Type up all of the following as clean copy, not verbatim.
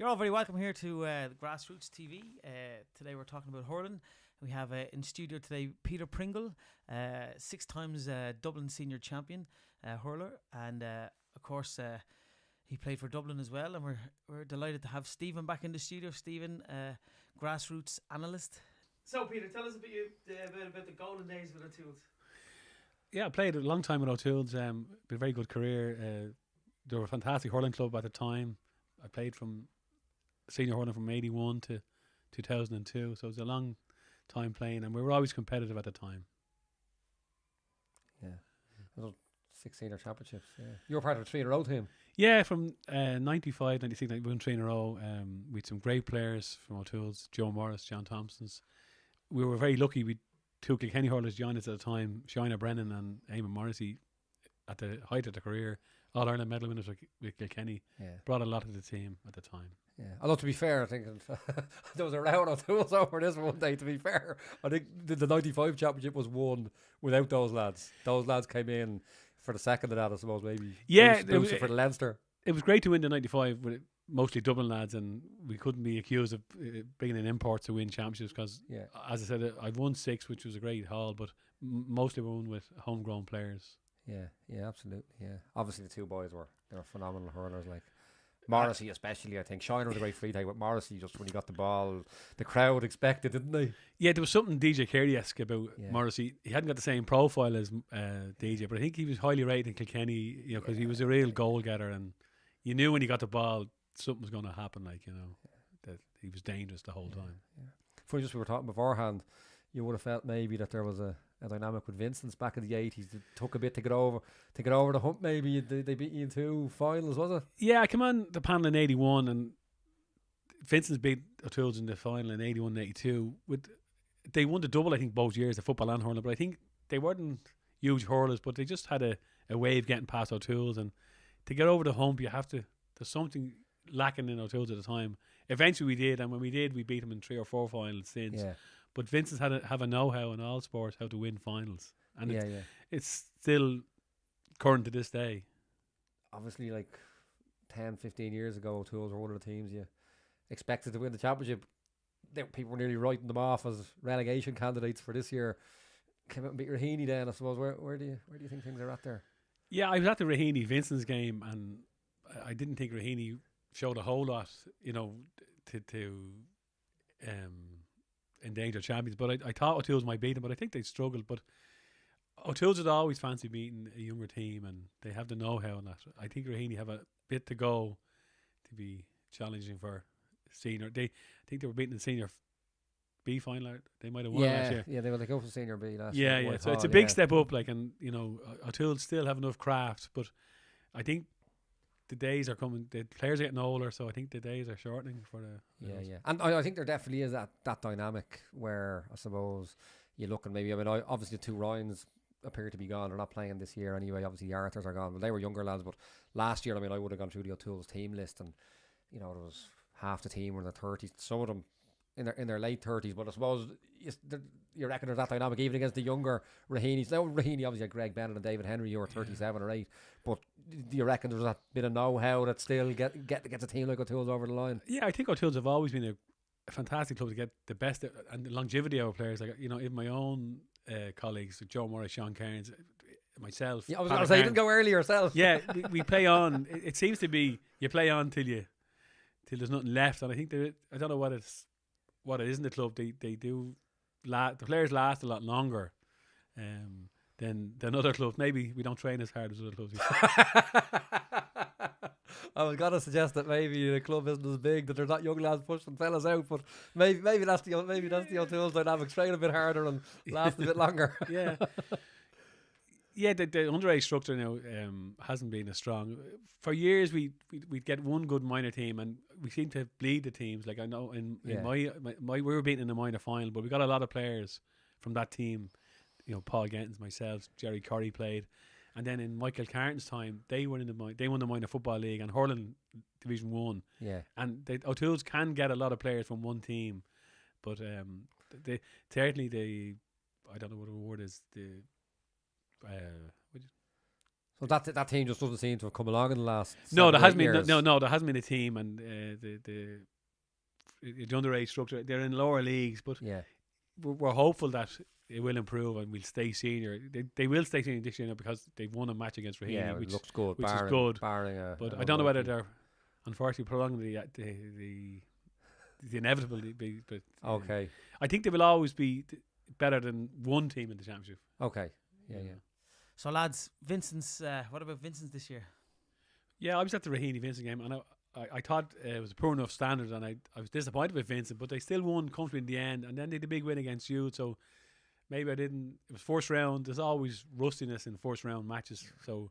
You're all very welcome here to Grassroots TV. Today we're talking about hurling. We have in studio today Peter Pringle, 6 times Dublin Senior Champion hurler, and of course he played for Dublin as well. And we're delighted to have Stephen back in the studio. Stephen, Grassroots analyst. So Peter, tell us about the golden days with O'Toole's. Yeah, I played a long time with O'Toole's. Been a very good career. They were a fantastic hurling club at the time. I played from senior hurling from 81 to 2002, so it was a long time playing, and we were always competitive at the time. Yeah, 6 senior championships. Yeah, you were part of a 3 in a row team. Yeah, from 95, 96, 91, 3 in a row. We had some great players from O'Toole's: Joe Morris, John Thompson's. We were very lucky. We 2 Kilkenny hurlers joined us at the time: Shina Brennan and Eamon Morrissey. At the height of the career, All-Ireland medal winners with Kilkenny. Yeah, brought a lot to the team at the time. Yeah, although to be fair, I think there was a round of O'Toole's over this one day. To be fair, I think the 95 championship was won without those lads. Those lads came in for the second of that, I suppose, maybe. Yeah, booster for the Leinster. It was great to win the 95 with mostly Dublin lads, and we couldn't be accused of bringing in imports to win championships because, as I said, I've won 6, which was a great haul, but mostly won with homegrown players. Yeah, absolutely. Yeah, obviously the 2 boys were phenomenal hurlers. Like Morrissey, especially, I think Shiner was a great free take, but Morrissey, just when he got the ball, the crowd expected, didn't they? Yeah, there was something DJ Carey-esque about Morrissey. He hadn't got the same profile as DJ, but I think he was highly rated in Kilkenny, because he was a real goal getter, and you knew when he got the ball something was going to happen. That he was dangerous the whole time. Yeah. Funny, just we were talking beforehand, you would have felt maybe that there was a dynamic with Vincent's back in the 80s. It took a bit to get over the hump. Maybe they beat you in 2 finals, was it? Yeah, I came on the panel in 81, and Vincent's beat O'Toole's in the final in 81 and 82. They won the double, I think, both years, the football and hurling, but I think they weren't huge hurlers, but they just had a way of getting past O'Toole's, and to get over the hump, there's something lacking in O'Toole's at the time. Eventually we did, and when we did, we beat them in 3 or 4 finals since. Yeah. But Vincent's have a know-how in all sports how to win finals, and it's still current to this day. Obviously, like 10, 15 years ago, O'Toole's were one of the teams you expected to win the championship. People were nearly writing them off as relegation candidates for this year. Came out and beat Raheny then, I suppose. Where do you think things are at there? Yeah, I was at the Raheny Vincent's game, and I didn't think Raheny showed a whole lot, to endanger champions, but I thought O'Toole's might beat them, but I think they struggled. But O'Toole's had always fancied beating a younger team, and they have the know-how in that. I think Raheny have a bit to go to be challenging for senior. I think they were beating the senior B final. They might have won last year. Yeah, they were go for senior B last year. Yeah. So it's a big step up, and O'Toole still have enough craft, but I think the days are coming. The players are getting older, so I think the days are shortening for the. Yeah. And I think there definitely is that dynamic where I suppose you look and maybe obviously the 2 Ryans appear to be gone. They're not playing this year anyway. Obviously the Arthurs are gone. Well, they were younger lads, but last year, I would have gone through the O'Toole's team list, and there was half the team were in their 30s. Some of them in their late 30s, but I suppose you reckon there's that dynamic even against the younger Raheny's. Now Raheny obviously had Greg Bennett and David Henry, who were 37 or 8, but do you reckon there's that bit of know-how that still gets a team like O'Toole's over the line? Yeah, I think O'Toole's have always been a fantastic club to get the best and the longevity of our players. Like, even my own colleagues, Joe Morris, Sean Cairns, myself. Yeah, I was going to say, you didn't go early yourself. Yeah, we play on. It seems to be you play on till there's nothing left, and I think I don't know what it is in the club. They do. The players last a lot longer than other clubs. Maybe we don't train as hard as other clubs. I was going to suggest that maybe the club isn't as big, that there's not young lads pushing fellas out, but maybe that's the O'Toole's dynamic. Train a bit harder and last a bit longer. Yeah. Yeah, the underage structure now hasn't been as strong. For years, we'd get one good minor team, and we seem to bleed the teams. Like I know in my we were beaten in the minor final, but we got a lot of players from that team. Paul Gentons, myself, Jerry Curry played, and then in Michael Carton's time, they won the minor football league and hurling Division 1. Yeah, and O'Toole's can get a lot of players from one team, but certainly I don't know what the word is, So that team just doesn't seem to have come along in the last. No, 7 there or 8 hasn't been. years. No, there hasn't been a team, and the underage structure. They're in lower leagues, but Yeah. we're hopeful that it will improve and we'll stay senior. They will stay senior this year now because they've won a match against Raheny, Yeah, which it looks good. which is barring, good. Barring But I don't know whether they're unfortunately prolonging the inevitable. But Okay. I think they will always be better than one team in the championship. Okay. Yeah. So lads, Vincent's. What about Vincent's this year? Yeah, I was at the Raheny Vincent game, and I thought it was a poor enough standard, and I was disappointed with Vincent, but they still won comfortably in the end, and then they had a big win against you. So maybe I didn't. It was first round. There's always rustiness in first round matches, so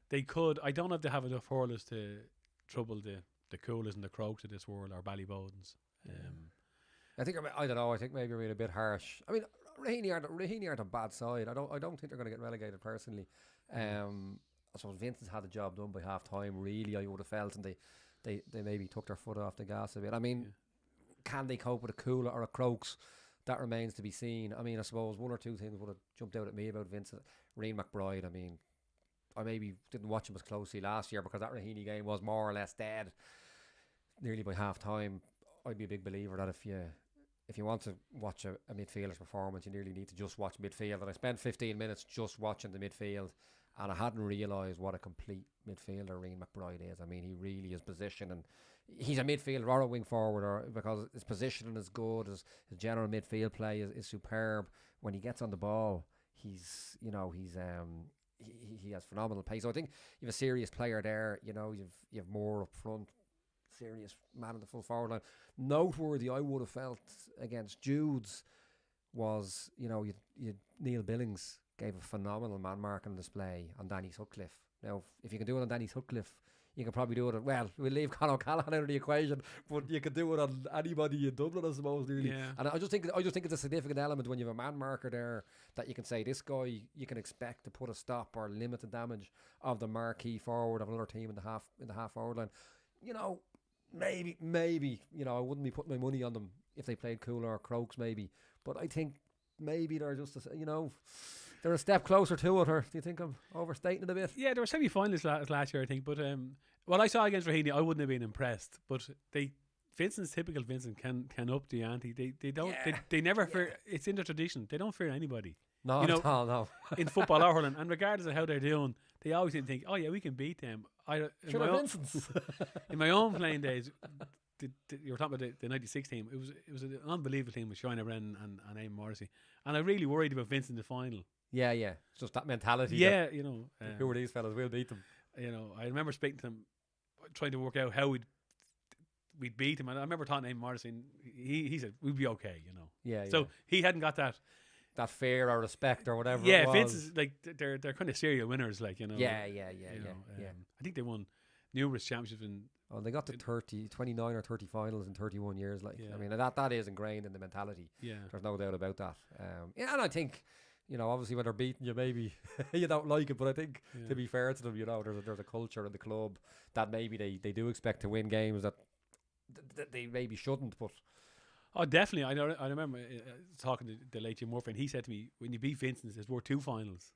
they could. I don't know if they have enough hurlers to trouble the Coolers and the Crokes of this world or Ballybodens. I don't know. I think maybe we're being a bit harsh. I mean, Raheny aren't a bad side. I don't think they're going to get relegated personally. I suppose Vincent's had the job done by half time. Really, I would have felt, and they maybe took their foot off the gas a bit. I mean, can they cope with a Cooler or a Crokes? That remains to be seen. I mean, I suppose one or two things would have jumped out at me about Vincent. Ryan McBride, I mean, I maybe didn't watch him as closely last year because that Raheny game was more or less dead nearly by half time. I'd be a big believer that if you want to watch a midfielder's performance, you nearly need to just watch midfield. And I spent 15 minutes just watching the midfield, and I hadn't realised what a complete midfielder Ryan McBride is. I mean, he really is positioned, and he's a midfielder or a wing forward, because his positioning is good, his general midfield play is superb. When he gets on the ball, he has phenomenal pace. So I think you have a serious player there. You have more up front, serious man in the full forward line. Noteworthy, I would have felt against Jude's was, Neil Billings gave a phenomenal man marking display on Danny Sutcliffe. Now, if you can do it on Danny Sutcliffe, you can probably do it. We'll leave Conor O'Callaghan out of the equation, but you can do it on anybody in Dublin, I suppose. Really, Yeah. and I just think it's a significant element when you have a man marker there that you can say this guy you can expect to put a stop or limit the damage of the marquee forward of another team in the half forward line. Maybe, I wouldn't be putting my money on them if they played Cooler or Crokes, maybe. But I think maybe they're just, they're a step closer to it. Or do you think I'm overstating it a bit? Yeah, they were semi-finalists last year, I think. But what I saw against Raheny, I wouldn't have been impressed. But Vincent's typical Vincent can up the ante. They don't. Yeah. They never fear. It's in their tradition. They don't fear anybody. No, at all, no. In football or hurling, and regardless of how they're doing, they always think, "Oh yeah, we can beat them." In my own playing days, you were talking about the '96 team. It was an unbelievable team with Shiner Brennan and Aim Morrissey, and I really worried about Vincent in the final. Yeah, it's just that mentality. Yeah, who are these fellas? We'll beat them. I remember speaking to him, trying to work out how we'd beat him, and I remember talking to Aim Morrissey, and he said we'd be okay. Yeah. So he hadn't got that fear or respect or whatever. Yeah, it was. Vince is like they're kind of serial winners, like Yeah. I think they won numerous championships in. Oh, they got to 29 or 30 finals in 31 years. I mean, that is ingrained in the mentality. Yeah, there's no doubt about that. And I think, obviously when they're beating you, maybe you don't like it, but I think to be fair to them, there's a culture in the club that maybe they do expect to win games that they maybe shouldn't, but. Oh, definitely. I remember talking to the late Jim Murphy, and he said to me, when you beat Vincent, there's worth 2 finals.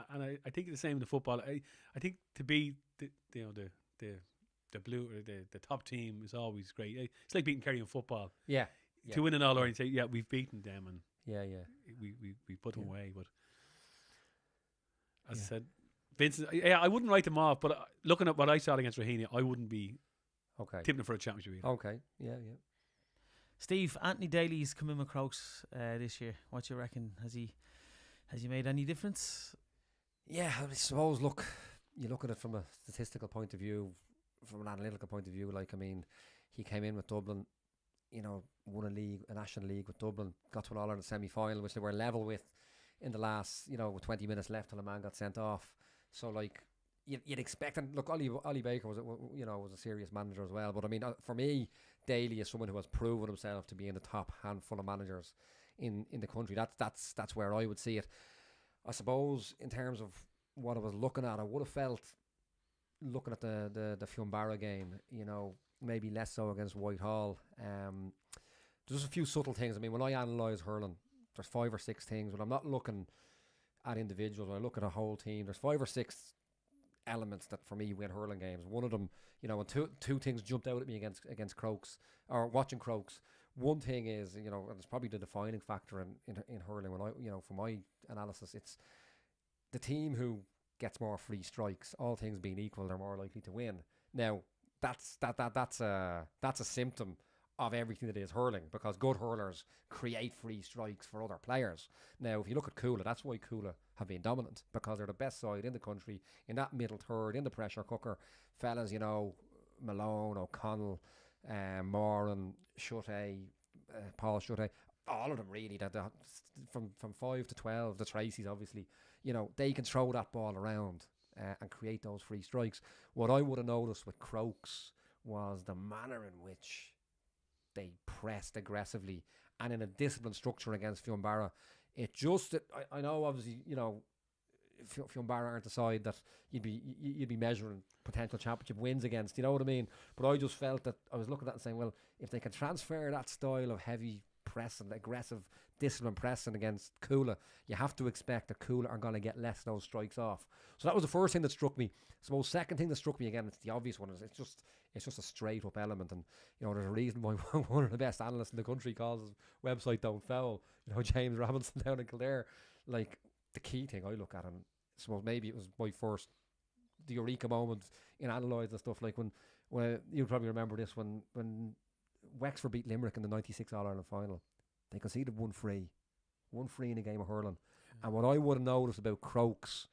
And I think it's the same in the football. I think to beat the blue or the top team is always great. It's like beating Kerry in football. Yeah. To win an All-Ireland and say, yeah, we've beaten them, and we put them away. But as I said, Vincent, I wouldn't write them off. But looking at what I saw against Raheny, I wouldn't be tipping them for a championship either. Okay. Yeah. Steve, Anthony Daly's come in with Crokes this year. What do you reckon? Has he made any difference? Yeah, I suppose. Look, you look at it from a statistical point of view, from an analytical point of view. He came in with Dublin, won a national league with Dublin, got to an All-Ireland semi-final, which they were level with in the last, with 20 minutes left till the man got sent off. So you'd expect, and look, Ollie Baker was a serious manager as well. But I mean, for me, Daly is someone who has proven himself to be in the top handful of managers in the country. That's where I would see it. I suppose in terms of what I was looking at, I would have felt looking at the Fiumbarra game, maybe less so against Whitehall. There's a few subtle things. I mean, when I analyse hurling, there's 5 or 6 things. When I'm not looking at individuals, when I look at a whole team, there's 5 or 6 elements that for me win hurling games. One of them, you know, and two things jumped out at me against Crokes, or watching Crokes. One thing is, you know, and it's probably the defining factor in hurling. When for my analysis, it's the team who gets more free strikes. All things being equal, they're more likely to win. Now, that's a symptom of everything that is hurling, because good hurlers create free strikes for other players. Now, if you look at Coola, that's why Coola have been dominant, because they're the best side in the country in that middle third, in the pressure cooker. Fellas, you know, Malone, O'Connell, Moran, Schutte, Paul Schutte, all of them really, that from 5 to 12, the Tracy's obviously, you know, they can throw that ball around and create those free strikes. What I would have noticed with Crokes was the manner in which they pressed aggressively and in a disciplined structure against Fiumbarra. It just, I know obviously, you know, Fiumbarra aren't the side that you'd be measuring potential championship wins against, you know what I mean? But I just felt that I was looking at that and saying, well, if they can transfer that style of heavy pressing, aggressive, disciplined pressing against Coola, you have to expect that Coola are going to get less of those strikes off. So that was the first thing that struck me. So the second thing that struck me, again, it's the obvious one, is it's just a straight up element. And you know, there's a reason why one of the best analysts in the country calls his website Don't Foul, you know, James Robinson down in Kildare. Like, the key thing I look at, and I suppose maybe it was my first the eureka moment in analyse and stuff, like when you'll probably remember this, when Wexford beat Limerick in the 96 All-Ireland final, they conceded one free in a game of hurling. And what I would have noticed about Crokes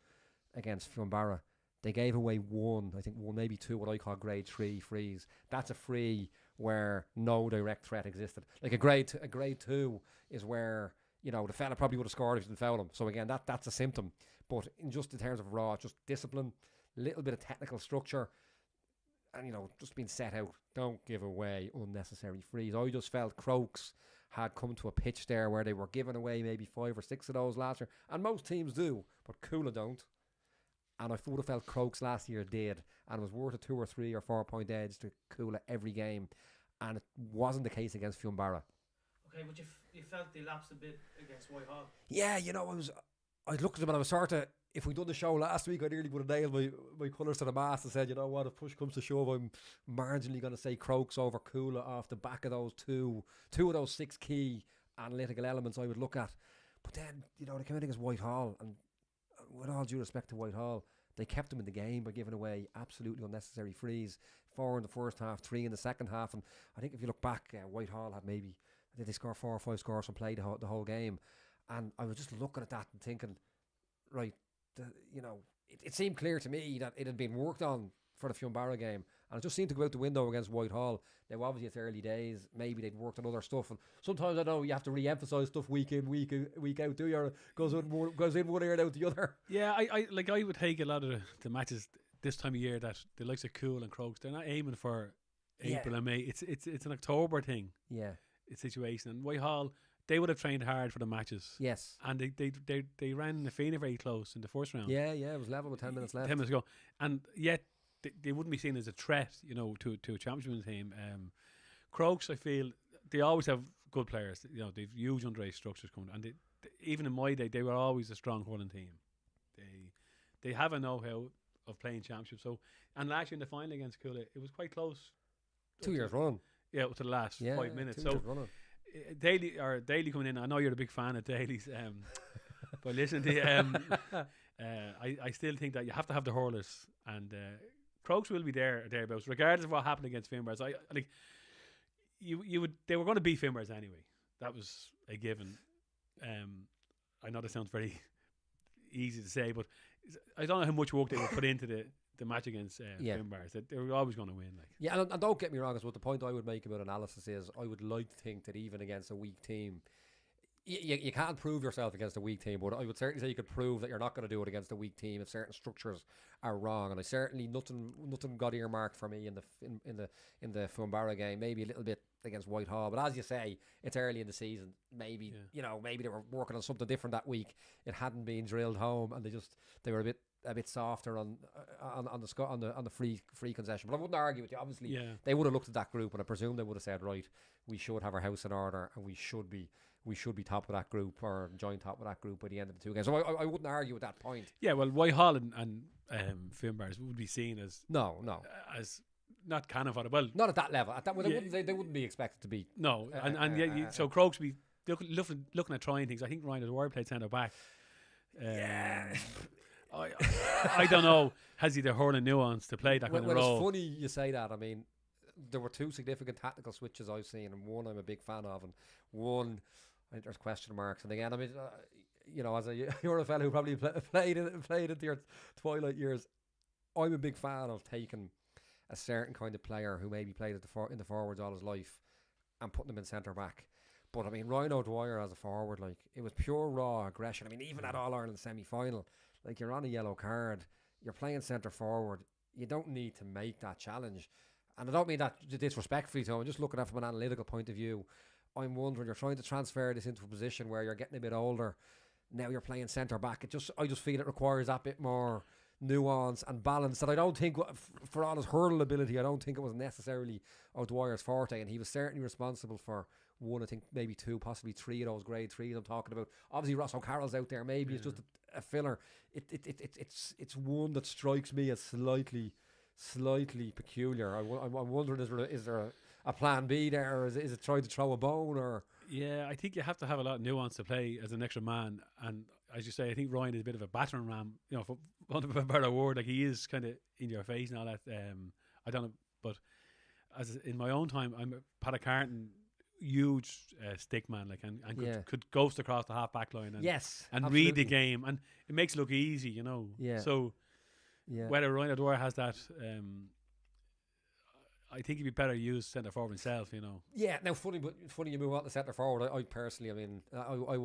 against Fiumbarra, they gave away one, maybe two, what I call grade 3 frees. That's a free where no direct threat existed. Like a grade 2 is where, you know, the fella probably would have scored if he didn't foul him. So again, that's a symptom. But in terms of raw, just discipline, little bit of technical structure, and, you know, just being set out. Don't give away unnecessary frees. I just felt Crokes had come to a pitch there where they were giving away maybe 5 or 6 of those last year, and most teams do, but Coola don't. And I would have felt Crokes last year did, and it was worth a 2 or 3 or 4 point edge to Coola every game, and it wasn't the case against Fiumbarra. Okay, but you felt they lapsed a bit against Whitehall. Yeah, you know, I looked at them and I was sort of, if we'd done the show last week, I nearly would have nailed my colours to the mast and said, you know what, if push comes to shove, I'm marginally going to say Crokes over Coola off the back of those two of those 6 key analytical elements I would look at. But then, you know, they came in against Whitehall, and with all due respect to Whitehall, they kept them in the game by giving away absolutely unnecessary frees. 4 in the first half, 3 in the second half, and I think if you look back, Whitehall had maybe, did they score 4 or 5 scores from play the whole game? And I was just looking at that and thinking, right, you know, it seemed clear to me that it had been worked on for the Fiumbarra game, and it just seemed to go out the window against Whitehall. Now, obviously, it's early days. Maybe they'd worked on other stuff, and sometimes I know you have to re-emphasise stuff week in, week out. Do you? Goes in one ear and out the other. Yeah, I would take a lot of the matches this time of year that the likes of Cool and Crokes, they're not aiming for April and May. It's an October thing. Yeah, situation. And Whitehall, they would have trained hard for the matches. Yes. And they ran the Fianna very close in the first round. Yeah, it was level with 10 minutes left. 10 minutes ago. And yet, they wouldn't be seen as a threat, you know, to a championship team. Crokes, I feel, they always have good players. You know, they've huge underage structures coming. And they, even in my day, they were always a strong hurling team. They have a know-how of playing championship. So, and last year in the final against Coola, it was quite close. 2 years running. Yeah, up to the last 5 minutes. 2 years running. Daly coming in. I know you're a big fan of Daly's, but listen to you, I still think that you have to have the hurlers, and Crokes will be there or thereabouts, regardless of what happened against Finbars. They were going to beat Finbars anyway. That was a given. I know that sounds very easy to say, but I don't know how much work they would put into the match against Finbars. They were always going to win. Yeah, and don't get me wrong, as what the point I would make about analysis is, I would like to think that even against a weak team, you can't prove yourself against a weak team, but I would certainly say you could prove that you're not going to do it against a weak team if certain structures are wrong. And I certainly nothing got earmarked for me in the Fiumbarra game. Maybe a little bit against Whitehall, but as you say, it's early in the season. Maybe maybe they were working on something different that week. It hadn't been drilled home, and they were a bit softer on the free concession. But I wouldn't argue with you. Obviously, they would have looked at that group, and I presume they would have said, right, we should have our house in order, and we should be top of that group or joint top of that group by the end of the 2 games. So I wouldn't argue with that point. Yeah, well, Whitehall and Finbars would be seen as as not cannon fodder. Well, not at that level. At that, they wouldn't be expected to be. No, so Crokes would be looking at trying things. I think Ryan O'Dwyer played centre back. I don't know. Has he the hurling nuance to play that kind of role? It's funny you say that. I mean, there were 2 significant tactical switches I've seen, and one I'm a big fan of, and one I think there's question marks. And again, I mean, you're a fellow who probably played into your twilight years. I'm a big fan of taking a certain kind of player who maybe played in the forwards all his life and putting them in centre back. But I mean, Ryan O'Dwyer as a forward, like, it was pure raw aggression. I mean, even at All Ireland semi-final, like, you're on a yellow card, you're playing centre forward, you don't need to make that challenge. And I don't mean that disrespectfully to him. I'm just looking at it from an analytical point of view. I'm wondering, you're trying to transfer this into a position where you're getting a bit older. Now you're playing centre back. I just feel it requires that bit more nuance and balance that I don't think, for all his hurl ability, I don't think it was necessarily O'Dwyer's forte. And he was certainly responsible for 1, I think maybe 2, possibly 3 of those grade 3s I'm talking about. Obviously Ross O'Carroll's out there. Maybe it's just a filler. It's one that strikes me as slightly peculiar. I'm wondering, is there a plan B there, or is it trying to throw a bone? Or yeah, I think you have to have a lot of nuance to play as an extra man. And as you say, I think Ryan is a bit of a battering ram, for want of a better word. Like, he is kind of in your face and all that. I don't know, but as in my own time, I'm a Paddy Carton huge stick man, like, and could ghost across the half back line and absolutely read the game, and it makes it look easy, so whether Ryan O'Dwyer has that, I think he'd be better used centre forward himself, now funny you move on to centre forward. I personally, I mean, I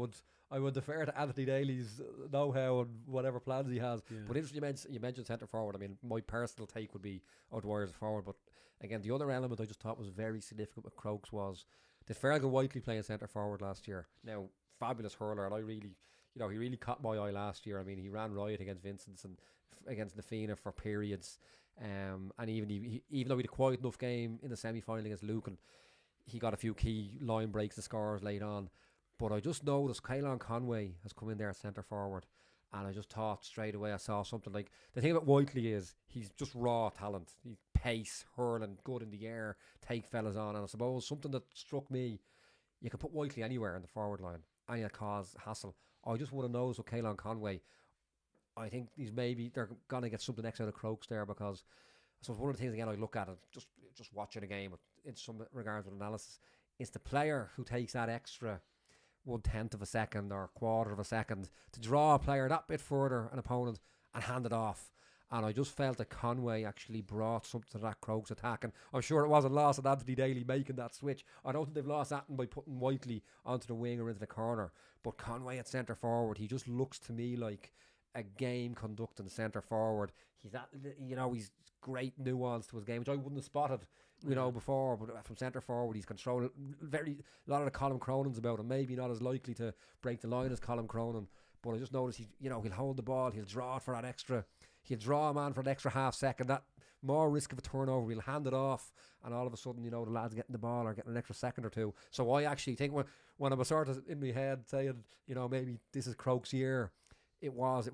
would defer to Anthony Daly's know-how and whatever plans he has, but interesting you mentioned centre forward. I mean, my personal take would be O'Dwyer's forward, but again, the other element I just thought was very significant with Crokes was did Fergal Whiteley play in centre forward last year? Now, fabulous hurler, and he really caught my eye last year. I mean, he ran riot against Vincent's and against Nafina for periods, and even though he had a quiet enough game in the semi-final against Lucan, he got a few key line breaks and scores late on. But I just noticed Caelan Conway has come in there at centre forward, and I just thought straight away I saw something. Like, the thing about Whiteley is he's just raw talent. He's pace, hurling, good in the air, take fellas on. And I suppose something that struck me, you can put Whiteley anywhere in the forward line and it'll cause hassle. I just want to know, so Caelan Conway, I think they're going to get something extra out of Crokes there, because I suppose one of the things, again, I look at it, just watching a game in some regards with analysis, is the player who takes that extra 1/10 of a second or 1/4 of a second to draw a player that bit further, an opponent, and hand it off. And I just felt that Conway actually brought something to that Crokes attack. And I'm sure it wasn't lost at Anthony Daly making that switch. I don't think they've lost that by putting Whiteley onto the wing or into the corner. But Conway at centre forward, he just looks to me like a game conducting centre forward. He's he's great nuance to his game, which I wouldn't have spotted, before. But from centre forward, he's controlling a lot of the Colin Cronin's about him. Maybe not as likely to break the line as Colin Cronin, but I just noticed he'll hold the ball, he'll draw it for that extra. He'll draw a man for an extra half second. That more risk of a turnover, he'll hand it off, and all of a sudden, the lads getting the ball or getting an extra second or two. So I actually think when I was sort of in my head saying, maybe this is Crokes' year, it was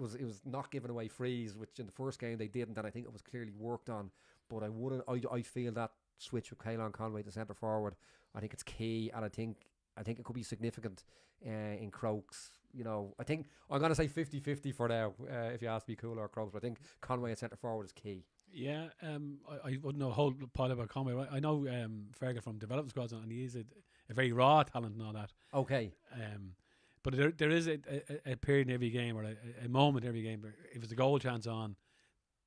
not giving away frees, which in the first game they didn't, and I think it was clearly worked on. But I feel that switch with Caelan Conway to centre forward, I think it's key, and I think it could be significant in Crokes. I think I'm going to say 50-50 for now, if you ask me, Cool or Crokes, but I think Conway at centre forward is key. Yeah, I wouldn't know a whole pile about Conway. I know Fergal from development squads, and he is a very raw talent and all that. Okay. But there is a period in every game, or a moment in every game, where if there's a goal chance on,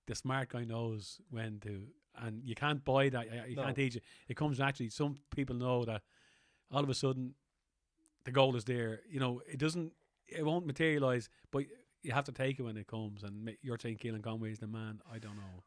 the smart guy knows when to, and you can't buy that. You can't teach it. It comes naturally. Some people know that all of a sudden the goal is there. It won't materialise, but you have to take it when it comes. And you're saying Caelan Conway is the man. I don't know.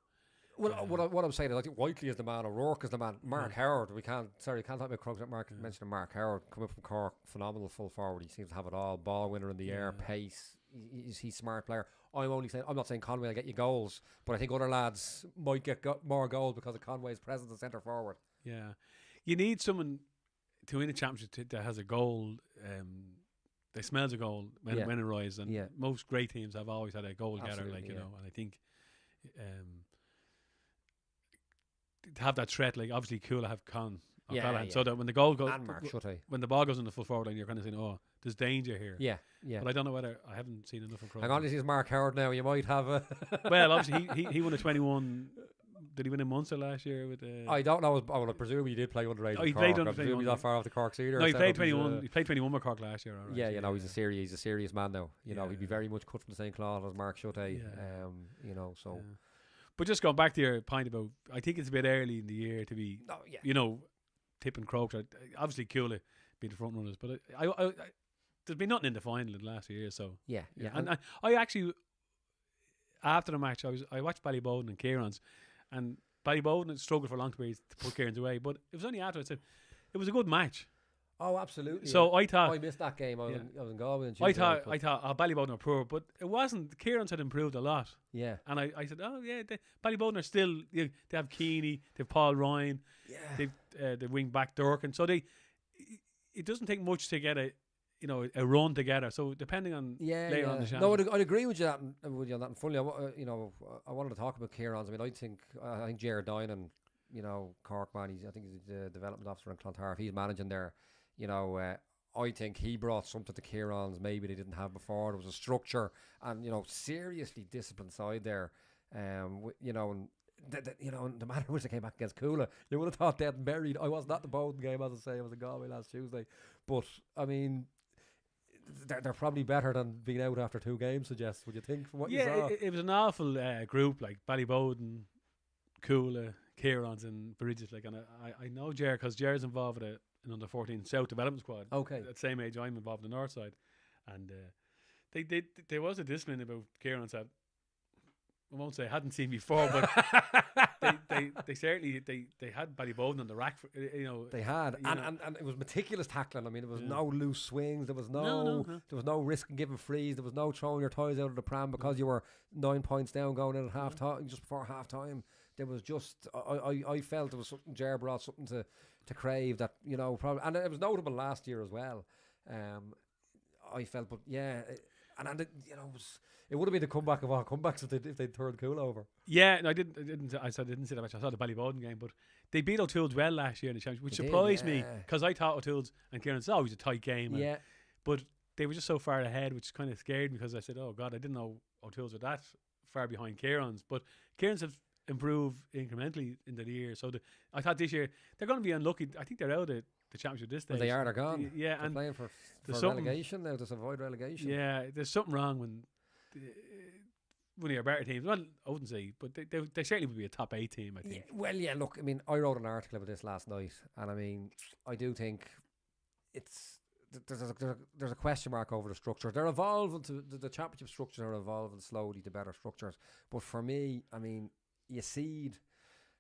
Well, what I'm saying is I think Whiteley is the man, O'Rourke is the man. Mark Howard, can't talk about Crokes without mentioning Mark Howard, coming from Cork, phenomenal full forward. He seems to have it all. Ball winner in the air, pace, he's a smart player. I'm not saying Conway will get you goals, but I think other lads might get more goals because of Conway's presence at centre forward. Yeah, you need someone to win a championship that has a goal. They smells a goal when it arrives, and most great teams have always had a goal getter, like you know. And I think to have that threat, like obviously cool to have Con. So that when the goal goes, when the ball goes in the full forward line, you're kind of saying, "Oh, there's danger here." Yeah. But I don't know whether I haven't seen enough from. Hang on, this is Mark Howard now. You might have a. Well, obviously he won a 21. Did he win in Munster last year with? I don't know. I would presume he did play underage. Oh, he Cork. played under. I presume he's not far off the Corks either. No, he played 21. He played 21 with Cork last year. Right, yeah, you know, he's a serious man now. You know, he'd be very much cut from the same cloth as Mark Schutte. You know, so. Yeah. But just going back to your point about, I think it's a bit early in the year to be, you know, tipping Croaks. Obviously, Coola be the front runners, but I there's been nothing in the final in the last year, so yeah. And I actually, after the match, I watched Ballybowden and Kieran's, and Ballybowden had struggled for a long time to put Kieran's away, but it was only after I said it was a good match. Oh, absolutely. So I thought I missed that game. I was in Galway on I Tuesday. thought Ballybowden were poor, but it wasn't. Kieran's had improved a lot. Yeah. And I said, oh yeah, Ballybowden are still. They have Keeney, they have Paul Ryan, they wing back Durkin. So it doesn't take much to get a run together. So depending on later on the chance. No, I'd agree with you on that. And fully, I wanted to talk about Kieran's. I mean, I think Jared Dinan, you know, Cork man. I think he's the development officer in Clontarf. He's managing there. You know, I think he brought something to Kieran's maybe they didn't have before. There was a structure and, you know, seriously disciplined side there. You know, and the matter which they came back against Coola, you would have thought dead and buried. I wasn't at the Bowden game, as I say, I was in Galway last Tuesday. But I mean, they're probably better than being out after 2 games. Suggest, would you think? From what you saw, it was an awful group like Ballybowden, Coola, Kieran's, and Bridges. Like, and I know Jared because Jared's involved with an under 14 South development squad. Okay, at the same age I'm involved in the North side, and there was a discipline about Kieran's that I won't say I hadn't seen before, but they certainly they had Ballybowden on the rack. You know, they had, and it was meticulous tackling. I mean, there was no loose swings. There was no risk in giving frees. There was no throwing your toys out of the pram because you were 9 points down going in at half time, just before half time. There was just I felt there was something. Jer brought something to Crave that, you know, probably, and it was notable last year as well. I felt, but yeah, and you know, it would have been the comeback of all comebacks if they'd turned Cool over. Yeah, no, I didn't see that much. I saw the Ballybowden game, but they beat O'Toole's well last year in the championship, which surprised me because I thought O'Toole's and Kieran's always a tight game. But they were just so far ahead, which kind of scared me because I said, oh God, I didn't know O'Toole's were that far behind Kieran's. But Kieran's have improved incrementally into the year. So I thought this year they're going to be unlucky. I think they're out of the championship this stage. They're gone. Yeah, they're and playing for relegation now to avoid relegation. Yeah, there's something wrong when one of your better teams. Well, I wouldn't say, but they certainly would be a top 8 team, I think. Yeah, look, I mean, I wrote an article about this last night, and I mean, I do think there's a question mark over the structure. They're evolving to the championship structures are evolving slowly to better structures. But for me, I mean, you seed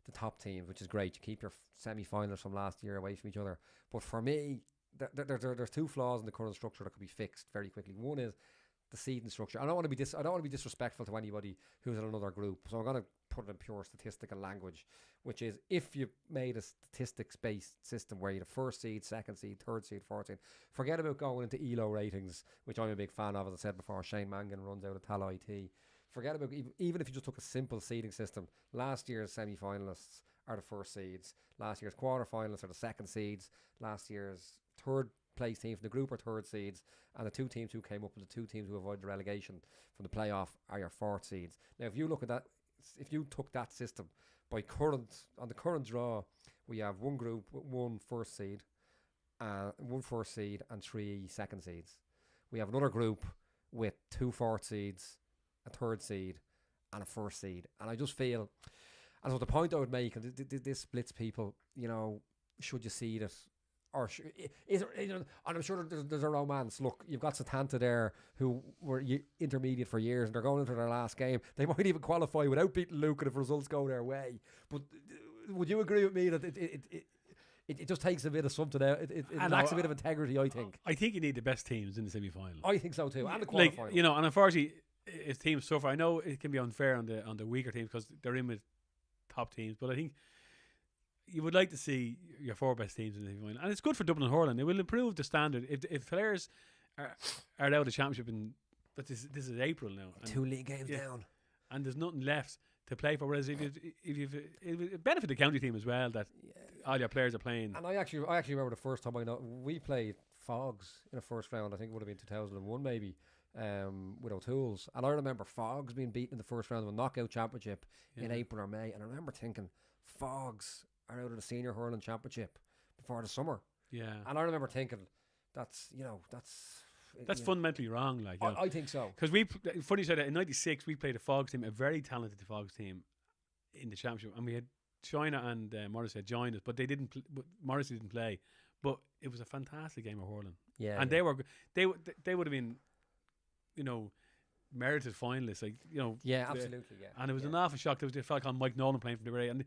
the top teams, which is great. You keep your semi-finals from last year away from each other. But for me, there's 2 flaws in the current structure that could be fixed very quickly. One is the seeding structure. I don't want to be disrespectful to anybody who's in another group. So I'm going to put it in pure statistical language, which is if you made a statistics-based system where you're the first seed, second seed, third seed, fourth seed, forget about going into ELO ratings, which I'm a big fan of. As I said before, Shane Mangan runs out of Tal IT. Forget about even if you just took a simple seeding system. Last year's semi-finalists are the first seeds. Last year's quarter-finalists are the second seeds. Last year's third place team from the group are third seeds, and the 2 teams who came up with the 2 teams who avoided the relegation from the playoff are your fourth seeds. Now, if you look at that, if you took that system on the current draw, we have one group with 1 first seed, 1 first seed and 3 second seeds. We have another group with 2 fourth seeds, a third seed and a first seed. And I just feel, and so the point I would make, and this splits people, you know, should you seed it? Or is there, and I'm sure there's a romance. Look, you've got Satanta there who were intermediate for years and they're going into their last game. They might even qualify without beating Lucan if results go their way. But would you agree with me that it just takes a bit of something out. It lacks a bit of integrity, I think. I think you need the best teams in the semi-final. I think so too, and the Like, quarterfinal. you know, and unfortunately, if teams suffer, I know it can be unfair on the weaker teams because they're in with top teams, but I think you would like to see your 4 best teams in the semi-final, and it's good for Dublin hurling. It will improve the standard if players are out of the championship but this is April now, and 2 league games down, and there's nothing left to play for. Whereas if it would benefit the county team as well that all your players are playing. And I actually remember the first time we played Fogs in the first round. I think it would have been 2001 maybe, with O'Toole's, and I remember Fogs being beaten in the first round of a knockout championship in April or May, and I remember thinking Fogs are out of the Senior Hurling Championship before the summer. Yeah, and I remember thinking that's fundamentally wrong. Like, you know. I think so, because funny you said that in '96 we played a Fogs team, a very talented Fogs team in the championship, and we had China and Morrissey had joined us, but they didn't. Morrissey didn't play, but it was a fantastic game of hurling. Yeah, and they would have been, you know, merited finalists. Like, you know, absolutely, And it was an awful shock. There was a fella called Mike Nolan playing for the Ray, and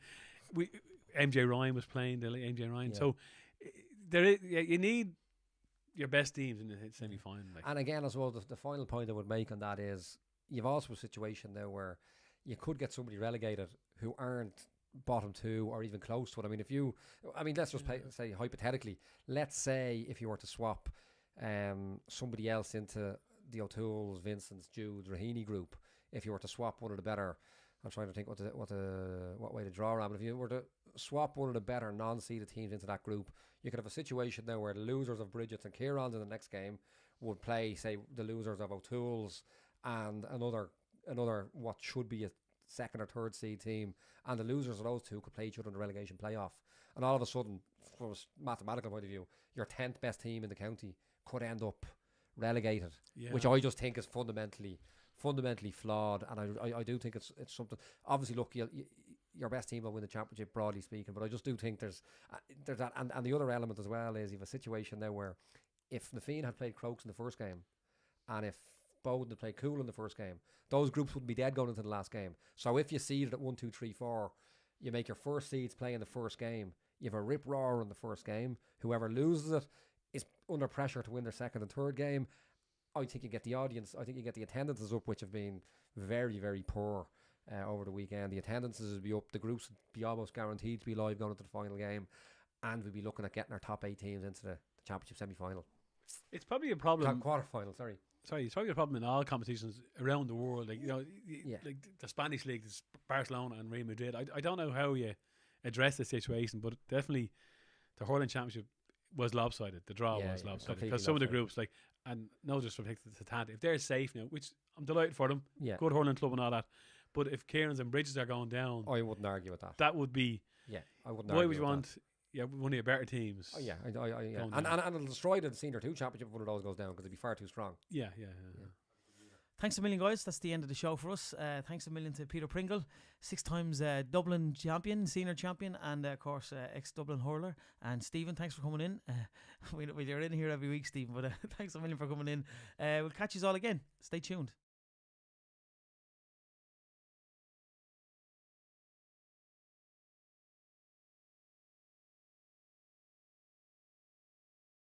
MJ Ryan was playing. The late MJ Ryan. Yeah. So you need your best teams in the semi-final. Like. And again, as well, the final point I would make on that is you've also a situation there where you could get somebody relegated who aren't bottom 2 or even close to it. I mean, let's just say hypothetically, let's say if you were to swap somebody else into the O'Toole's, Vincent's, Jude's, Raheny group, if you were to swap one of the better, I'm trying to think what way to draw around, but if you were to swap one of the better non-seeded teams into that group, you could have a situation there where the losers of Bridget's and Kieran's in the next game would play, say, the losers of O'Toole's and another what should be a 2nd or 3rd seed team, and the losers of those two could play each other in the relegation playoff. And all of a sudden, from a mathematical point of view, your 10th best team in the county could end up relegated, which I just think is fundamentally flawed. And I do think it's something. Obviously, look, your best team will win the championship, broadly speaking, but I just do think there's that, and the other element as well is you have a situation there where if Nafeen had played Crokes in the first game, and if Bowden had played Cool in the first game, those groups wouldn't be dead going into the last game. So if you seeded at 1, 2, 3, 4, you make your first seeds play in the first game. You have a rip roar in the first game. Whoever loses it is under pressure to win their 2nd and 3rd game. I think you get the audience. I think you get the attendances up, which have been very, very poor over the weekend. The attendances would be up. The groups would be almost guaranteed to be live going into the final game, and we'd be looking at getting our top 8 teams into the championship semi-final. It's probably a problem. Quarter-final, sorry, it's probably a problem in all competitions around the world. Like, you know, like the Spanish league, there's Barcelona and Real Madrid. I don't know how you address the situation, but definitely the hurling championship was lopsided. The draw was lopsided because some of the groups, like, and no disrespect to Tant, if they're safe now, which I'm delighted for them, good hurling club and all that, but if Kieran's and Bridges are going down, I wouldn't argue with that. That would be I wouldn't. Why would you want? One of your better teams. Oh, yeah, and it'll destroy the Senior 2 Championship if one of those goes down because it'd be far too strong. Yeah. Thanks a million, guys. That's the end of the show for us. Thanks a million to Peter Pringle, 6 times Dublin champion, senior champion, and of course ex-Dublin hurler. And Stephen, thanks for coming in. You're in here every week, Stephen, but thanks a million for coming in. We'll catch you all again. Stay tuned.